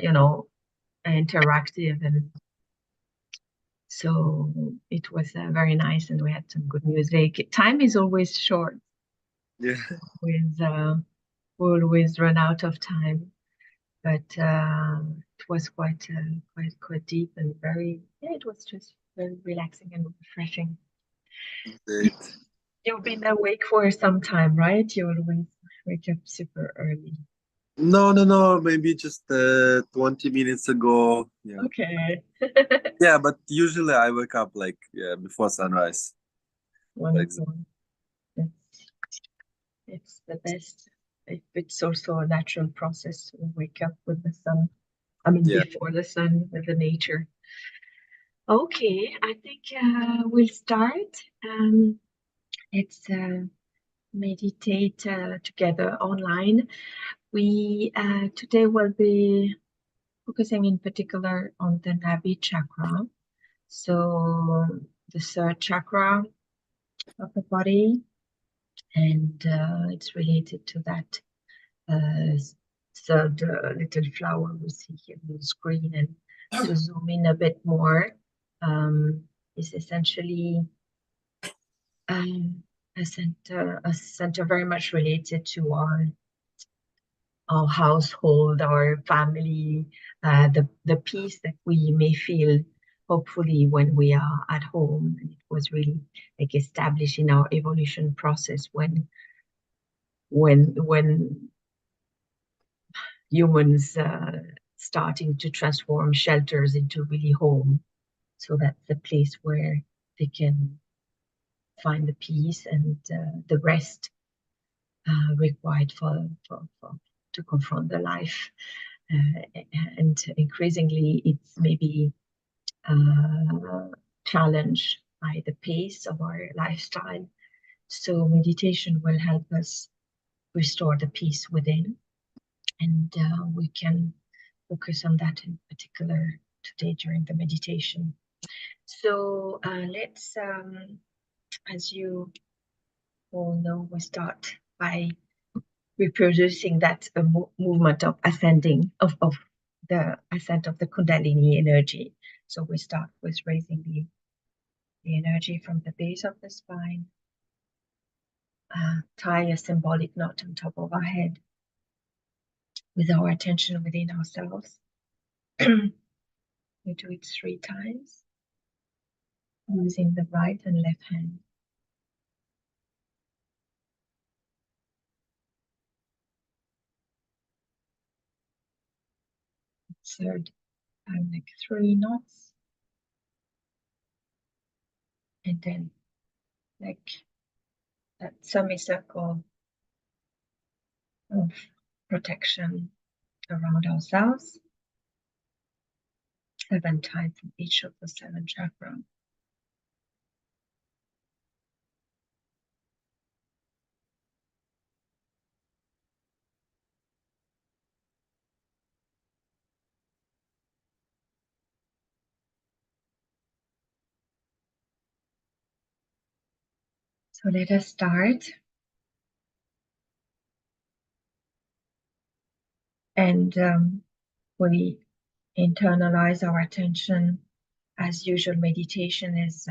interactive, and so it was very nice, and we had some good music. Time is always short. Yeah. We always run out of time, but it was quite deep and it was just very relaxing and refreshing. Great. You've been awake for some time, right? You always wake up super early. No, maybe just 20 minutes ago. Yeah. Okay. Yeah, but usually I wake up before sunrise. Wonderful. It's the best. It's also a natural process to wake up with the sun. I mean, Yeah. before the sun, with the nature. Okay, I think we'll start. Let's meditate together online. We today will be focusing in particular on the Nabi chakra. So the third chakra of the body, and it's related to that third little flower we see here on the screen. And to zoom in a bit more, is essentially a center very much related to our household, our family, the peace that we may feel hopefully when we are at home. And it was really like established in our evolution process when humans starting to transform shelters into really home. So that's the place where they can find the peace and the rest required to confront the life. And increasingly, it's maybe challenged by the pace of our lifestyle. So meditation will help us restore the peace within, and we can focus on that in particular today during the meditation. So let's, as you all know, we start by reproducing that movement of ascending of the ascent of the Kundalini energy. So we start with raising the energy from the base of the spine, tie a symbolic knot on top of our head with our attention within ourselves. We do it 3 times using the right and left hand. Third time, like 3 knots, and then like that semicircle of protection around ourselves, 7 times in each of the 7 chakras. So let us start. And we internalize our attention. As usual, meditation is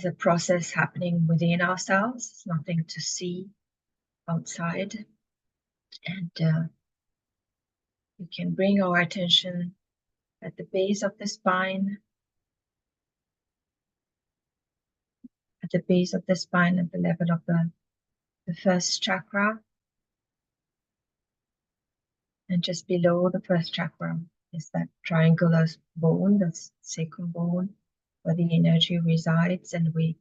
a process happening within ourselves. It's nothing to see outside. And we can bring our attention at the base of the spine, at the base of the spine, at the level of the first chakra. And just below the first chakra is that triangular bone, that's sacral bone, where the energy resides. And we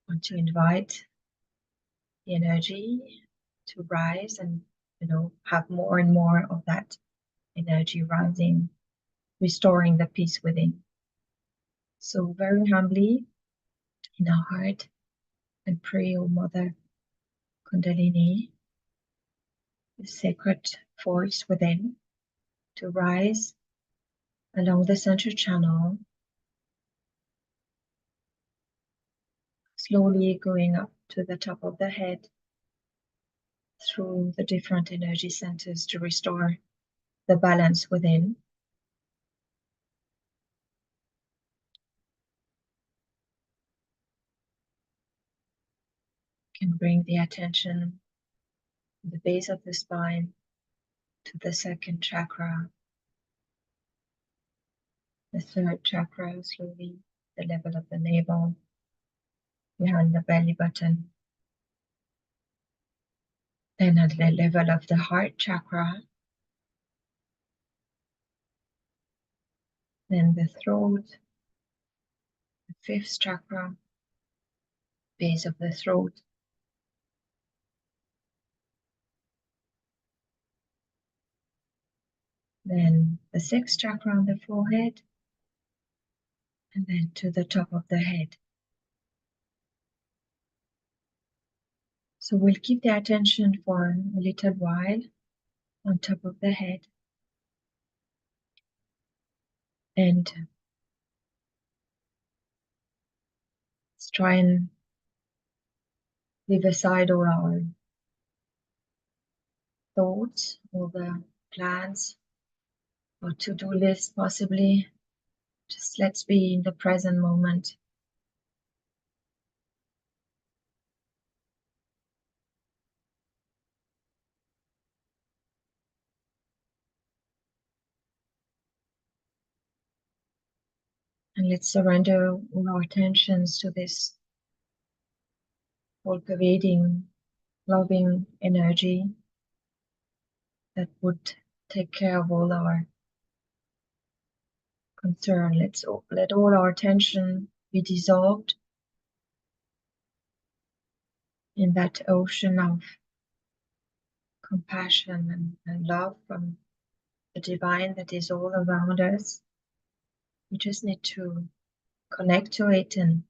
want to invite the energy to rise and, have more and more of that energy rising, restoring the peace within. So very humbly in our heart, and pray, O Mother Kundalini, the sacred force within, to rise along the central channel, slowly going up to the top of the head, through the different energy centers to restore the balance within. You can bring the attention to the base of the spine, to the second chakra, the third chakra, slowly, the level of the navel, behind the belly button. Then at the level of the heart chakra, then the throat, the fifth chakra, base of the throat. Then the sixth chakra on the forehead, and then to the top of the head. So we'll keep the attention for a little while on top of the head. And let's try and leave aside all our thoughts, all the plans, or to-do list possibly. Just let's be in the present moment. And let's surrender all our attentions to this all-pervading, loving energy that would take care of all our concern. Let's let all our attention be dissolved in that ocean of compassion and love from the divine that is all around us. We just need to connect to it and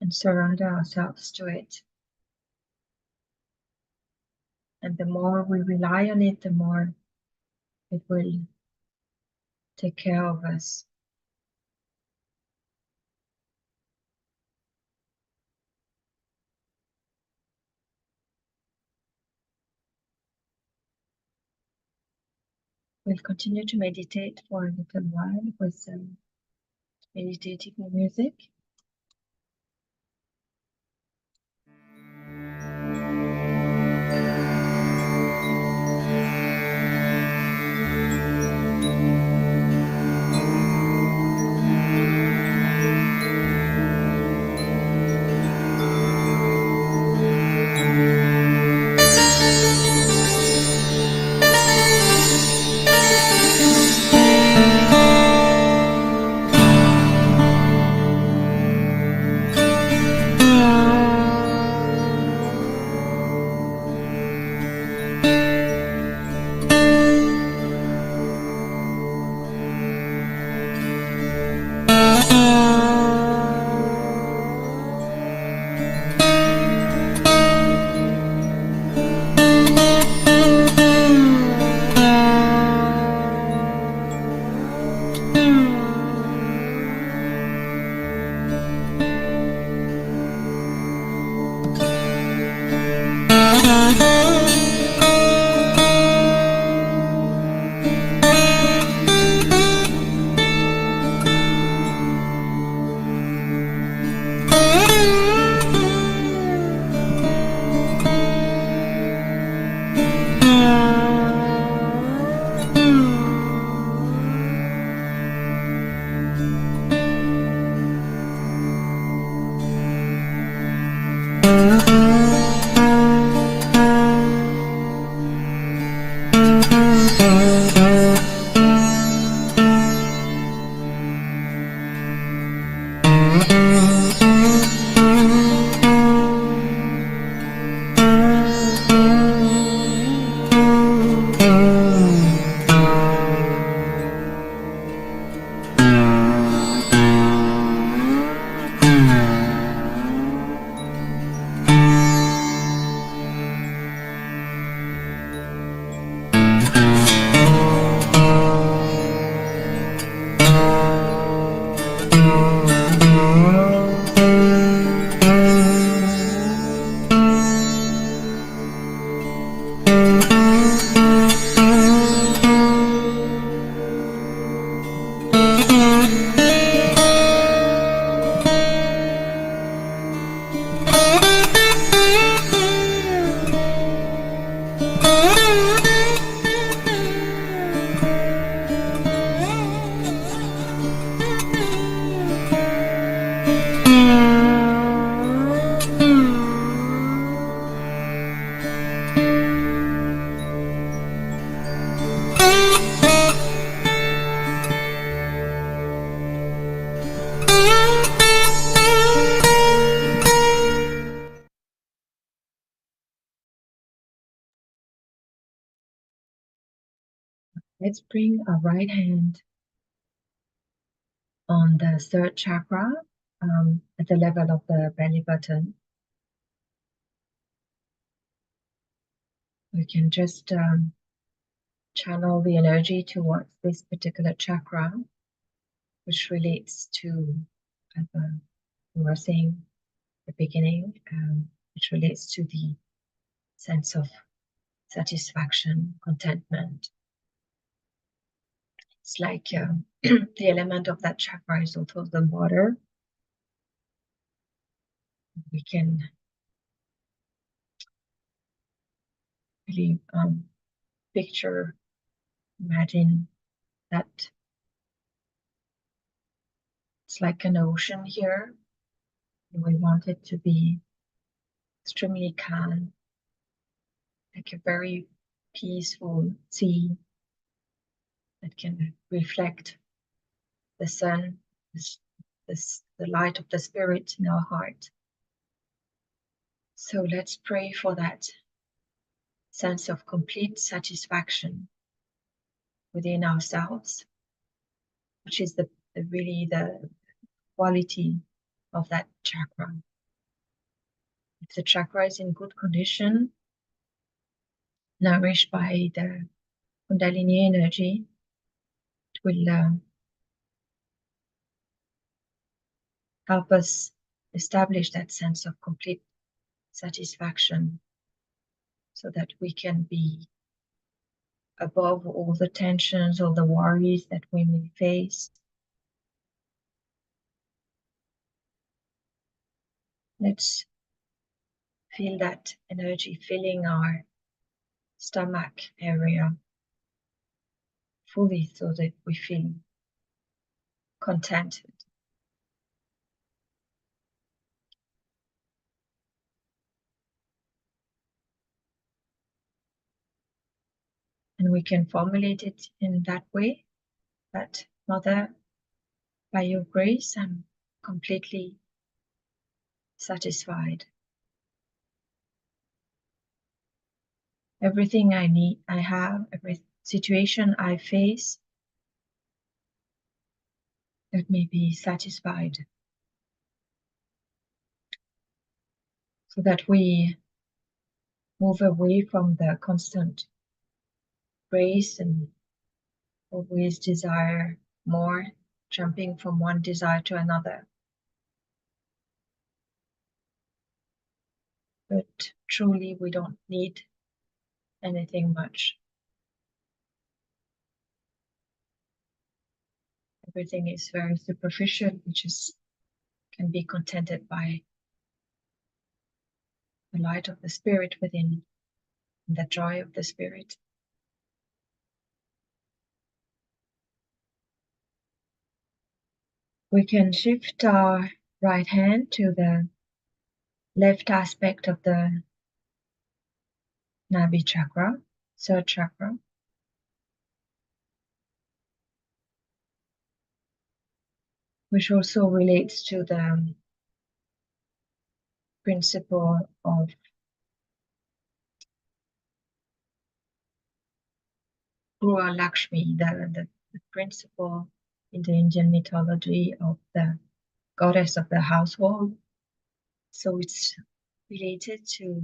surrender ourselves to it. And the more we rely on it, the more it will take care of us. We'll continue to meditate for a little while with some meditative music. Let's bring our right hand on the third chakra at the level of the belly button. We can just channel the energy towards this particular chakra, which relates to, as we were saying at the beginning, which relates to the sense of satisfaction, contentment. It's like the element of that chakra is also the water. We can really picture, imagine that it's like an ocean here, and we want it to be extremely calm, like a very peaceful sea that can reflect the sun, the light of the spirit in our heart. So let's pray for that sense of complete satisfaction within ourselves, which is really the quality of that chakra. If the chakra is in good condition, nourished by the Kundalini energy, it will help us establish that sense of complete satisfaction so that we can be above all the tensions, all the worries that we may face. Let's feel that energy filling our stomach area fully so that we feel contented. And we can formulate it in that way, that Mother, by your grace, I'm completely satisfied. Everything I need, I have, every situation I face, let me be satisfied. So that we move away from the constant race and always desire more, jumping from one desire to another. But truly, we don't need anything much. Everything is very superficial, which can be contented by the light of the spirit within, and the joy of the spirit. We can shift our right hand to the left aspect of the Nabi chakra, third chakra. Which also relates to the principle of Guru Lakshmi, the principle in the Indian mythology of the goddess of the household. So it's related to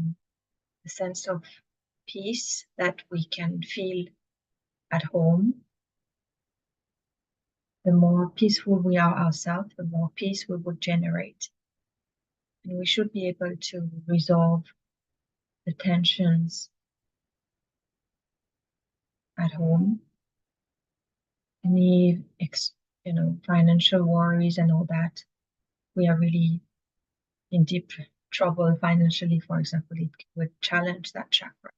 the sense of peace that we can feel at home. The more peaceful we are ourselves, the more peace we would generate. And we should be able to resolve the tensions at home. Any financial worries and all that, we are really in deep trouble financially, for example, it would challenge that chakra.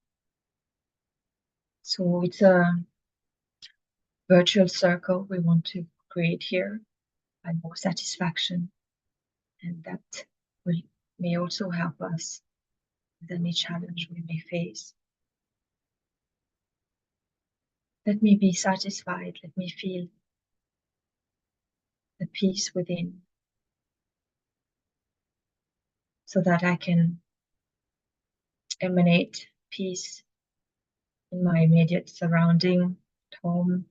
So it's a virtual circle we want to create here by more satisfaction, and that may also help us with any challenge we may face. Let me be satisfied, let me feel the peace within, so that I can emanate peace in my immediate surrounding home.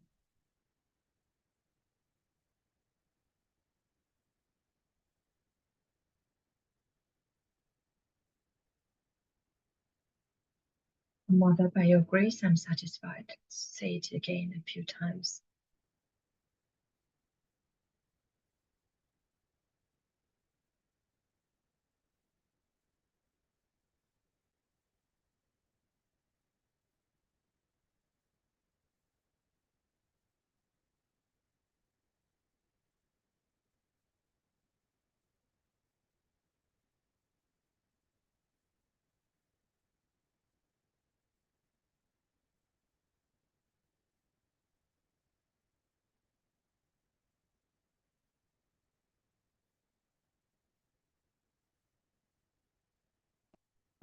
Mother, by your grace, I'm satisfied. Say it again a few times.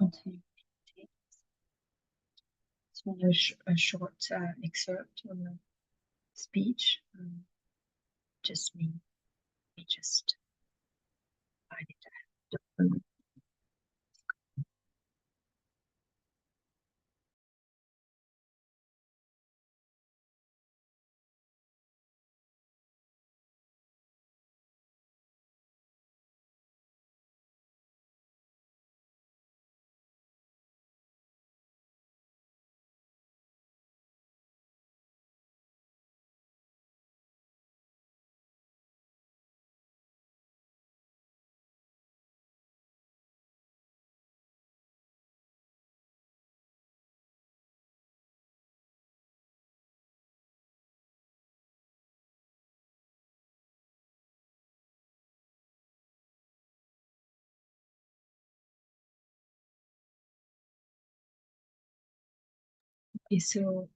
Okay. It's a short excerpt on a speech. Just me. We just find it. Okay, so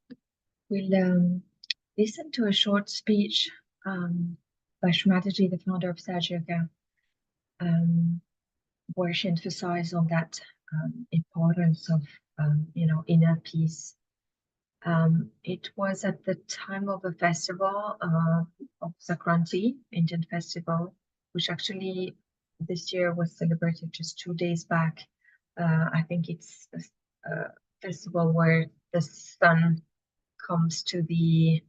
we'll listen to a short speech by Mataji, the founder of Sahaja Yoga, where she emphasized on that importance of inner peace. It was at the time of a festival of Sakranti, Indian festival, which actually this year was celebrated just 2 days back. I think it's a festival where the sun comes to the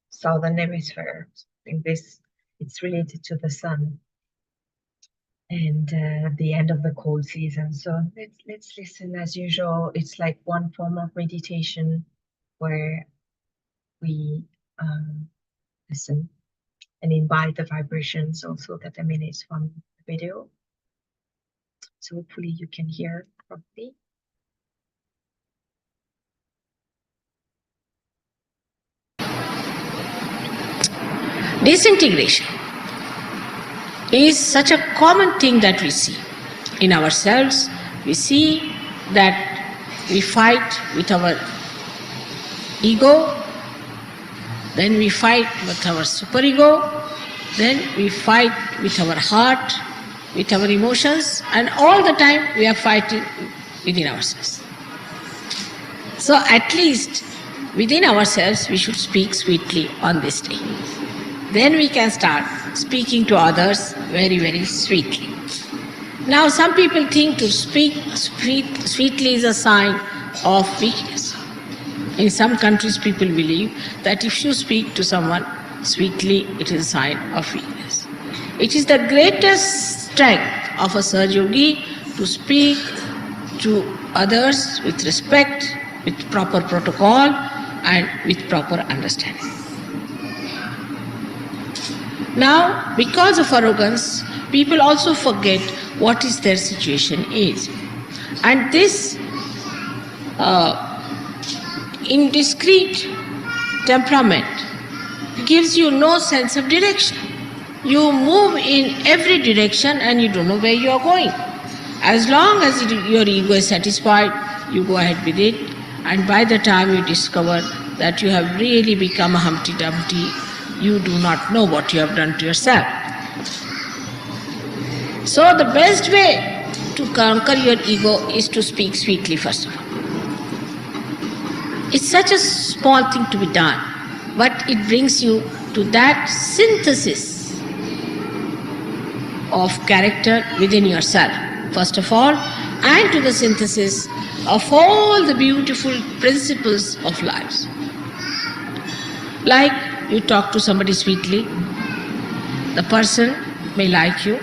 southern hemisphere. I think it's related to the sun and the end of the cold season. So let's listen as usual. It's like one form of meditation where we listen and invite the vibrations also that emanates from the video. So hopefully you can hear properly. Disintegration is such a common thing that we see in ourselves. We see that we fight with our ego, then we fight with our superego, then we fight with our heart, with our emotions, and all the time we are fighting within ourselves. So at least within ourselves we should speak sweetly on this day. Then we can start speaking to others very, very sweetly. Now some people think to speak sweetly is a sign of weakness. In some countries people believe that if you speak to someone sweetly, it is a sign of weakness. It is the greatest strength of a Sahaja Yogi to speak to others with respect, with proper protocol and with proper understanding. Now, because of arrogance, people also forget what is their situation is. And this indiscreet temperament gives you no sense of direction. You move in every direction and you don't know where you are going. As long as your ego is satisfied, you go ahead with it, and by the time you discover that you have really become a Humpty Dumpty, you do not know what you have done to yourself. So the best way to conquer your ego is to speak sweetly first of all. It's such a small thing to be done, but it brings you to that synthesis of character within yourself. First of all, and to the synthesis of all the beautiful principles of life. Like you talk to somebody sweetly, the person may like you,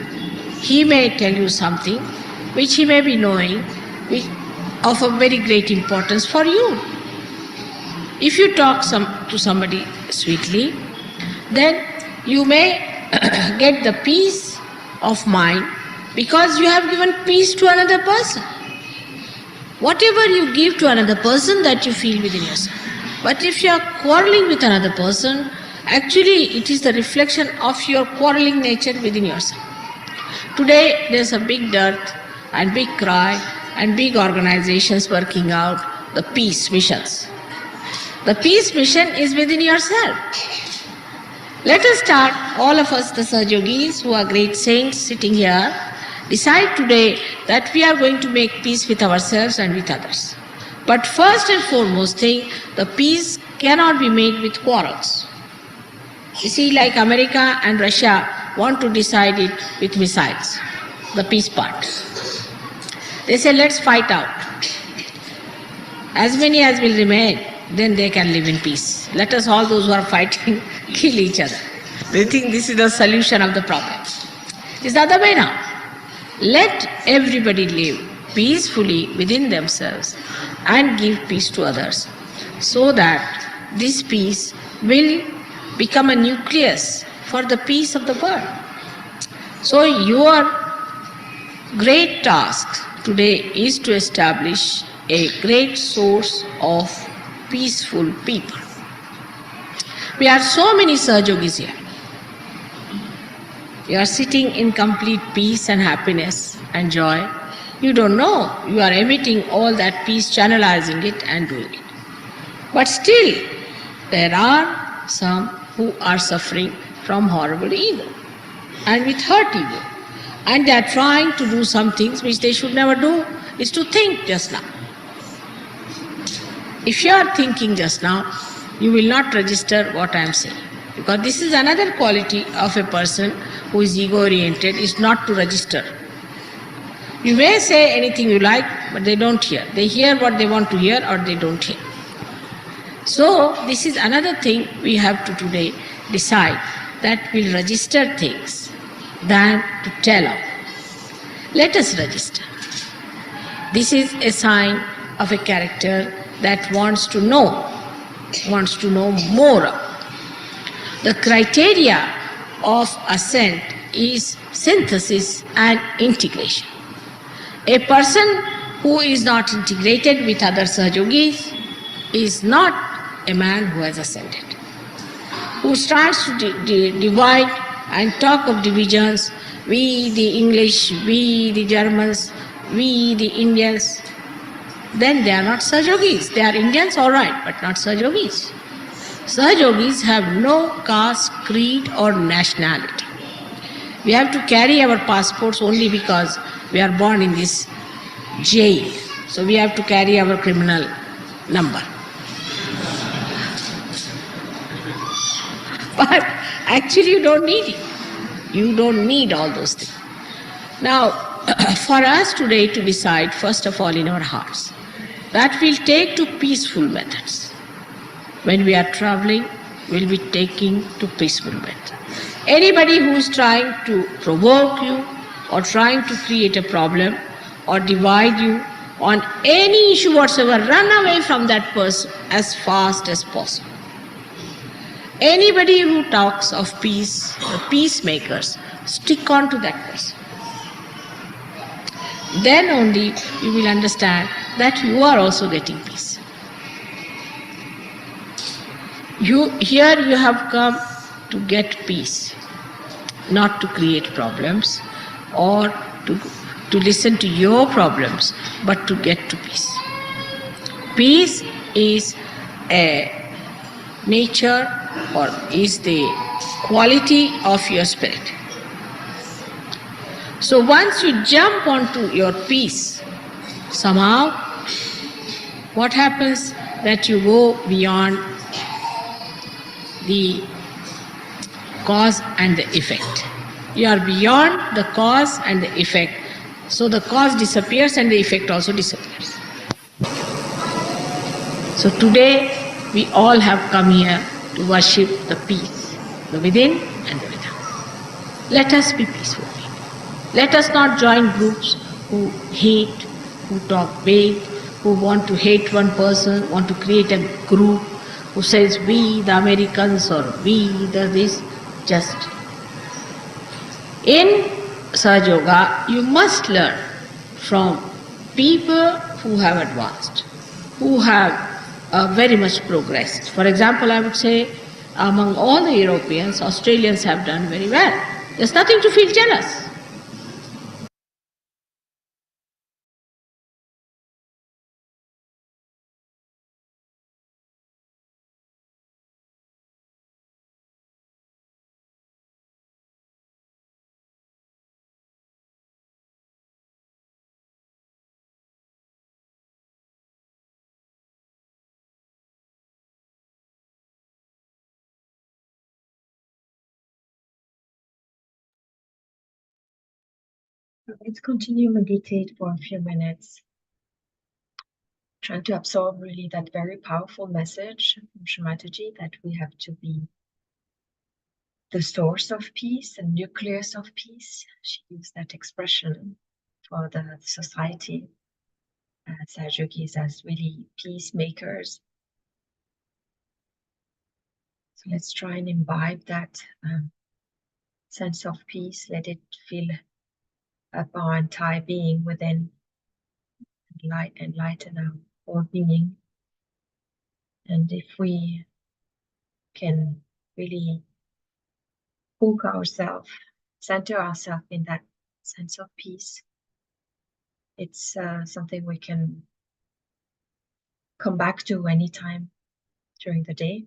he may tell you something which he may be knowing, which of a very great importance for you. If you talk to somebody sweetly, then you may get the peace of mind because you have given peace to another person. Whatever you give to another person, that you feel within yourself. But if you are quarreling with another person, actually it is the reflection of your quarreling nature within yourself. Today there is a big dearth and big cry and big organizations working out the peace missions. The peace mission is within yourself. Let us start, all of us, the Sahaja Yogis who are great saints sitting here, decide today that we are going to make peace with ourselves and with others. But first and foremost thing, the peace cannot be made with quarrels. You see, like America and Russia want to decide it with missiles, the peace part. They say, let's fight out. As many as will remain, then they can live in peace. Let us, all those who are fighting, kill each other. They think this is the solution of the problem. It's the other way now. Let everybody live peacefully within themselves and give peace to others, so that this peace will become a nucleus for the peace of the world. So your great task today is to establish a great source of peaceful people. We are so many Sahaja Yogis here. You are sitting in complete peace and happiness and joy. You don't know. You are emitting all that peace, channelizing it and doing it. But still, there are some who are suffering from horrible ego and with hurt ego. And they are trying to do some things which they should never do, is to think just now. If you are thinking just now, you will not register what I am saying. Because this is another quality of a person who is ego-oriented, is not to register. You may say anything you like, but they don't hear. They hear what they want to hear or they don't hear. So this is another thing we have to today decide, that we'll register things than to tell of. Let us register. This is a sign of a character that wants to know more. The criteria of assent is synthesis and integration. A person who is not integrated with other Sahaja Yogis is not a man who has ascended. Who starts to divide and talk of divisions, we the English, we the Germans, we the Indians, then they are not Sahaja Yogis. They are Indians, all right, but not Sahaja Yogis. Sahaja Yogis have no caste, creed or nationality. We have to carry our passports only because we are born in this jail. So we have to carry our criminal number. But actually you don't need it. You don't need all those things. Now, for us today to decide, first of all in our hearts, that we'll take to peaceful methods. When we are traveling, we'll be taking to peaceful methods. Anybody who is trying to provoke you or trying to create a problem or divide you on any issue whatsoever, run away from that person as fast as possible. Anybody who talks of peace, the peacemakers, stick on to that person. Then only you will understand that you are also getting peace. Here you have come to get peace, not to create problems or to listen to your problems, but to get to peace. Peace is a nature or is the quality of your spirit. So once you jump onto your peace, somehow what happens that you go beyond the cause and the effect. You are beyond the cause and the effect. So the cause disappears and the effect also disappears. So today we all have come here to worship the peace, the within and the without. Let us be peaceful people. Let us not join groups who hate, who talk big, who want to hate one person, want to create a group who says we the Americans or we the this. Just in Sahaja Yoga, you must learn from people who have advanced, who have very much progressed. For example, I would say among all the Europeans, Australians have done very well. There's nothing to feel jealous. Let's continue meditate for a few minutes, trying to absorb really that very powerful message from Shrimataji that we have to be the source of peace and nucleus of peace. She used that expression for the society. Sahajogis as really peacemakers. So let's try and imbibe that sense of peace. Let it fill up our entire being within, enlighten our whole being. And if we can really hook ourselves, center ourselves in that sense of peace, it's something we can come back to anytime during the day.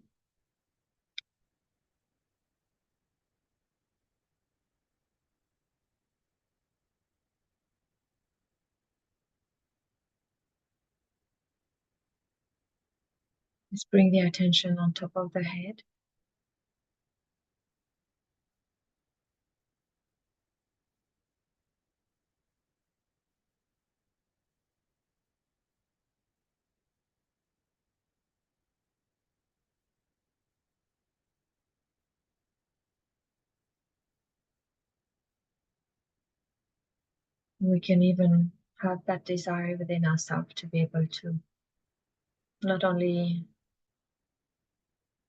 Let's bring the attention on top of the head. We can even have that desire within ourselves to be able to not only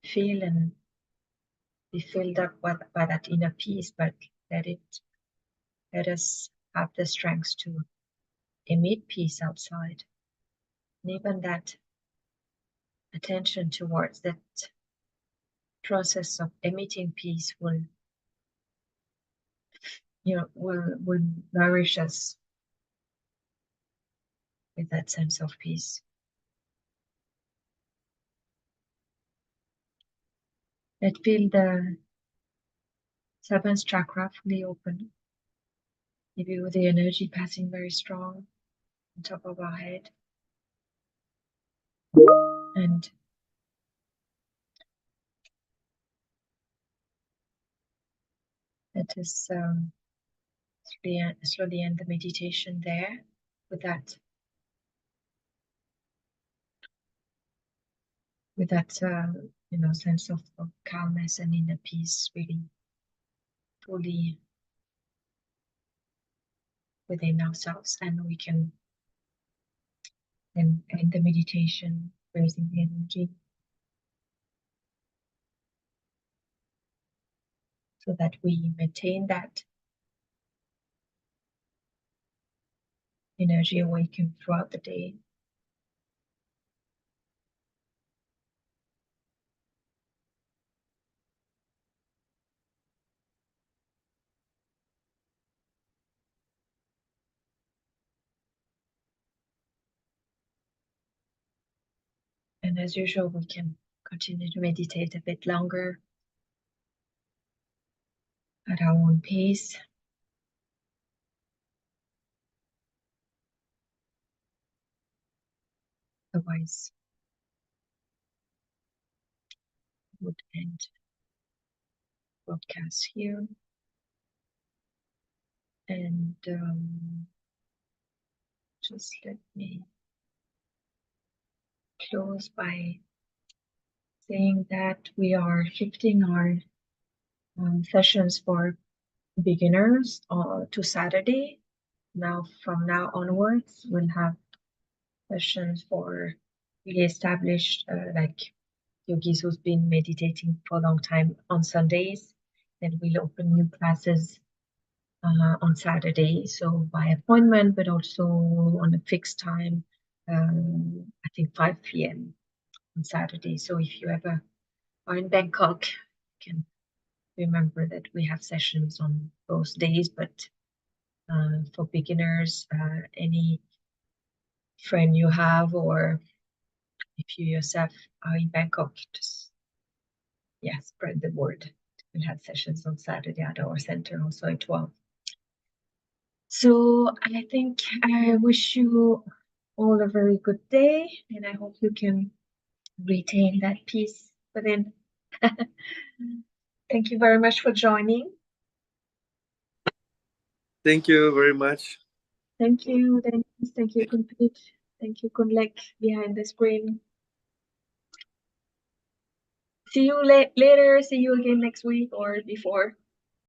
feel and be filled up by that inner peace, but let us have the strength to emit peace outside. And even that attention towards that process of emitting peace will nourish us with that sense of peace. Let's feel the seventh chakra fully open. Maybe with the energy passing very strong on top of our head. And let us slowly end the meditation there with that sense of calmness and inner peace really fully within ourselves. And we can then end the meditation raising the energy so that we maintain that energy awakened throughout the day. And as usual, we can continue to meditate a bit longer at our own pace. Otherwise, would end broadcast here. And just let me close by saying that we are shifting our sessions for beginners to Saturday. Now, from now onwards, we'll have sessions for really established, like yogis who's been meditating for a long time on Sundays. Then we'll open new classes on Saturday, so by appointment, but also on a fixed time. I think 5 p.m. on Saturday. So if you ever are in Bangkok, you can remember that we have sessions on those days. But for beginners, any friend you have, or if you yourself are in Bangkok, just spread the word. We'll have sessions on Saturday at our center also at 12. So I think I wish you all a very good day, and I hope you can retain that peace within. Thank you very much for joining. Thank you very much. Thank you, Dennis. Thank you, Kun Pete. Thank you, Kun Lek, behind the screen. See you later. See you again next week or before.